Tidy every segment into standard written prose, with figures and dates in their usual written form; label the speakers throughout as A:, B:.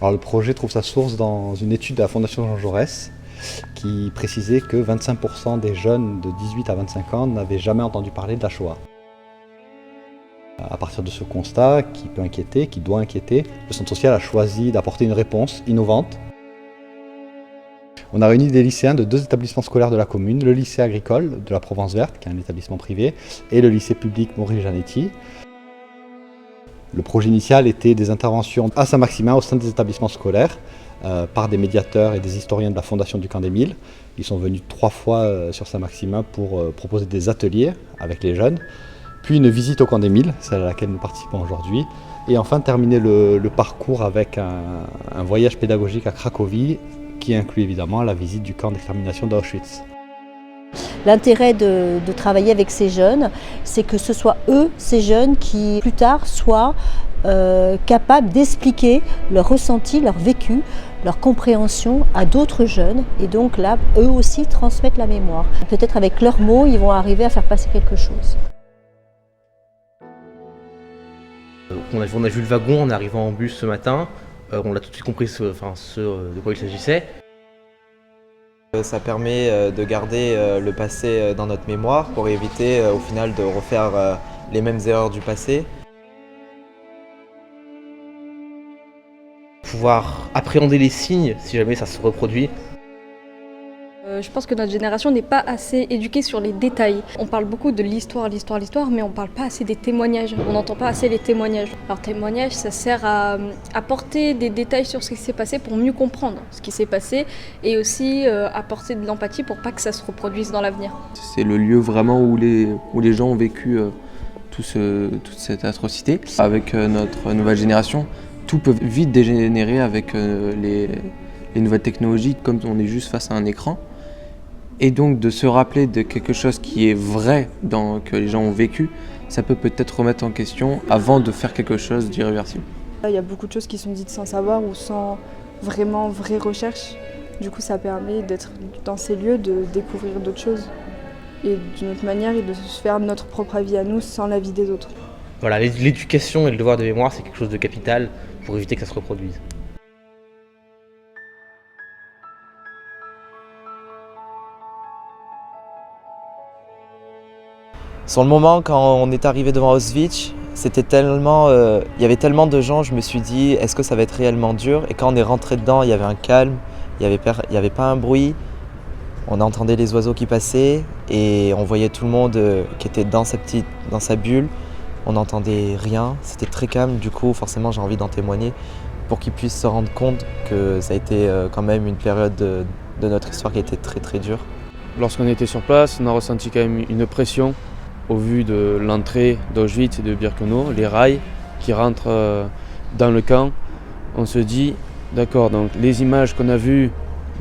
A: Alors le projet trouve sa source dans une étude de la Fondation Jean Jaurès qui précisait que 25% des jeunes de 18 à 25 ans n'avaient jamais entendu parler de la Shoah. À partir de ce constat qui peut inquiéter, qui doit inquiéter, le Centre social a choisi d'apporter une réponse innovante. On a réuni des lycéens de 2 établissements scolaires de la commune, le lycée agricole de la Provence Verte, qui est un établissement privé, et le lycée public Maurice Janetti. Le projet initial était des interventions à Saint-Maximin au sein des établissements scolaires par des médiateurs et des historiens de la Fondation du Camp des Milles. Ils sont venus 3 fois sur Saint-Maximin pour proposer des ateliers avec les jeunes, puis une visite au Camp des Milles, celle à laquelle nous participons aujourd'hui, et enfin terminer le parcours avec un voyage pédagogique à Cracovie qui inclut évidemment la visite du camp d'extermination d'Auschwitz.
B: L'intérêt de travailler avec ces jeunes, c'est que ce soit eux, ces jeunes, qui plus tard soient capables d'expliquer leur ressenti, leur vécu, leur compréhension à d'autres jeunes et donc là, eux aussi transmettent la mémoire. Peut-être avec leurs mots, ils vont arriver à faire passer quelque chose.
C: On a vu le wagon en arrivant en bus ce matin, on a tout de suite compris de quoi il s'agissait.
D: Ça permet de garder le passé dans notre mémoire pour éviter au final de refaire les mêmes erreurs du passé.
C: Pouvoir appréhender les signes si jamais ça se reproduit.
E: Je pense que notre génération n'est pas assez éduquée sur les détails. On parle beaucoup de l'histoire, mais on ne parle pas assez des témoignages. On n'entend pas assez les témoignages. Alors témoignage, ça sert à apporter des détails sur ce qui s'est passé pour mieux comprendre ce qui s'est passé et aussi apporter de l'empathie pour pas que ça se reproduise dans l'avenir.
F: C'est le lieu vraiment où les gens ont vécu toute cette atrocité. Avec notre nouvelle génération, tout peut vite dégénérer avec les nouvelles technologies, comme on est juste face à un écran. Et donc de se rappeler de quelque chose qui est vrai, que les gens ont vécu, ça peut peut-être remettre en question avant de faire quelque chose d'irréversible.
G: Il y a beaucoup de choses qui sont dites sans savoir ou sans vraiment vraie recherche. Du coup, ça permet d'être dans ces lieux, de découvrir d'autres choses et d'une autre manière et de se faire notre propre avis à nous sans l'avis des autres.
C: Voilà, l'éducation et le devoir de mémoire, c'est quelque chose de capital pour éviter que ça se reproduise.
D: Sur le moment, quand on est arrivé devant Auschwitz, c'était tellement, il y avait tellement de gens, je me suis dit, est-ce que ça va être réellement dur? Et quand on est rentré dedans, il y avait un calme, il y avait pas un bruit, on entendait les oiseaux qui passaient et on voyait tout le monde qui était dans sa bulle. On n'entendait rien, c'était très calme, du coup forcément j'ai envie d'en témoigner pour qu'ils puissent se rendre compte que ça a été quand même une période de notre histoire qui a été très très dure.
H: Lorsqu'on était sur place, on a ressenti quand même une pression au vu de l'entrée d'Auschwitz et de Birkenau, les rails qui rentrent dans le camp. On se dit, d'accord, donc les images qu'on a vues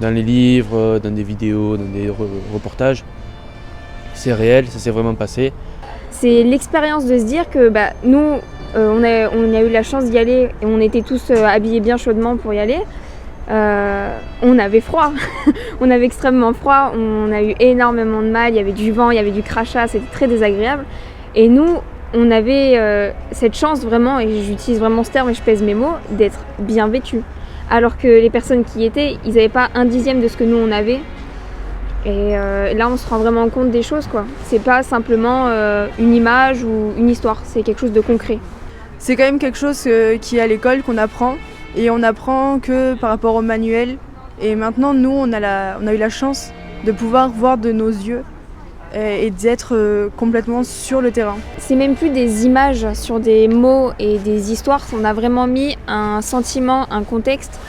H: dans les livres, dans des vidéos, dans des reportages, c'est réel, ça s'est vraiment passé.
I: C'est l'expérience de se dire que nous, on a eu la chance d'y aller et on était tous habillés bien chaudement pour y aller. On avait froid, on avait extrêmement froid, on a eu énormément de mal, il y avait du vent, il y avait du crachat, c'était très désagréable. Et nous, on avait cette chance vraiment, et j'utilise vraiment ce terme et je pèse mes mots, d'être bien vêtus. Alors que les personnes qui y étaient, ils n'avaient pas 1/10 de ce que nous on avait. Et là, on se rend vraiment compte des choses, quoi. C'est pas simplement une image ou une histoire, c'est quelque chose de concret.
G: C'est quand même quelque chose qui est à l'école qu'on apprend et on apprend que par rapport au manuel. Et maintenant, nous, on a eu la chance de pouvoir voir de nos yeux et d'être complètement sur le terrain.
I: C'est même plus des images sur des mots et des histoires, on a vraiment mis un sentiment, un contexte.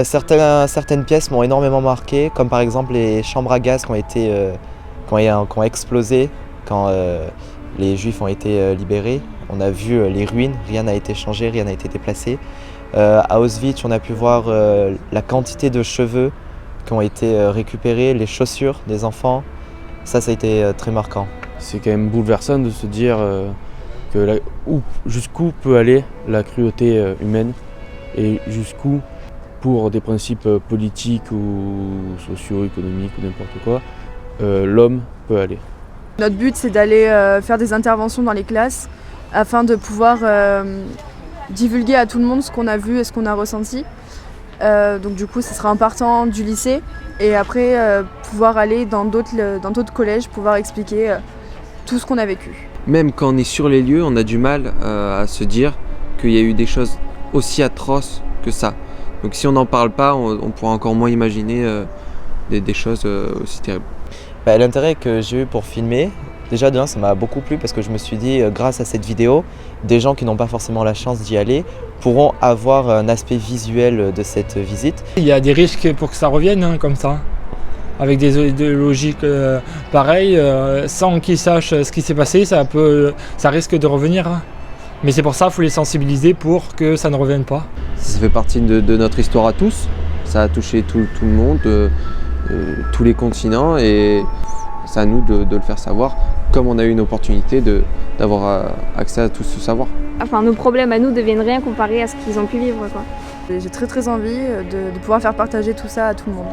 D: Certaines pièces m'ont énormément marqué, comme par exemple les chambres à gaz qui ont explosé quand les Juifs ont été libérés. On a vu les ruines, rien n'a été changé, rien n'a été déplacé. À Auschwitz, on a pu voir la quantité de cheveux qui ont été récupérés, les chaussures des enfants. Ça a été très marquant.
H: C'est quand même bouleversant de se dire jusqu'où peut aller la cruauté humaine et jusqu'où, pour des principes politiques ou socio-économiques ou n'importe quoi, l'homme peut aller.
G: Notre but, c'est d'aller faire des interventions dans les classes afin de pouvoir divulguer à tout le monde ce qu'on a vu et ce qu'on a ressenti. Donc du coup, ce sera en partant du lycée et après pouvoir aller dans d'autres collèges, pouvoir expliquer tout ce qu'on a vécu.
F: Même quand on est sur les lieux, on a du mal à se dire qu'il y a eu des choses aussi atroces que ça. Donc si on n'en parle pas, on pourra encore moins imaginer des choses aussi terribles.
D: L'intérêt que j'ai eu pour filmer, déjà de un, ça m'a beaucoup plu parce que je me suis dit, grâce à cette vidéo, des gens qui n'ont pas forcément la chance d'y aller pourront avoir un aspect visuel de cette visite.
J: Il y a des risques pour que ça revienne comme ça, avec des logiques pareilles, sans qu'ils sachent ce qui s'est passé, ça risque de revenir. Mais c'est pour ça qu'il faut les sensibiliser pour que ça ne revienne pas.
F: Ça fait partie de notre histoire à tous, ça a touché tout le monde, tous les continents, et c'est à nous de le faire savoir, comme on a eu une opportunité d'avoir accès à tout ce savoir.
I: Enfin, nos problèmes à nous deviennent rien comparé à ce qu'ils ont pu vivre, quoi.
G: J'ai très envie de pouvoir faire partager tout ça à tout le monde.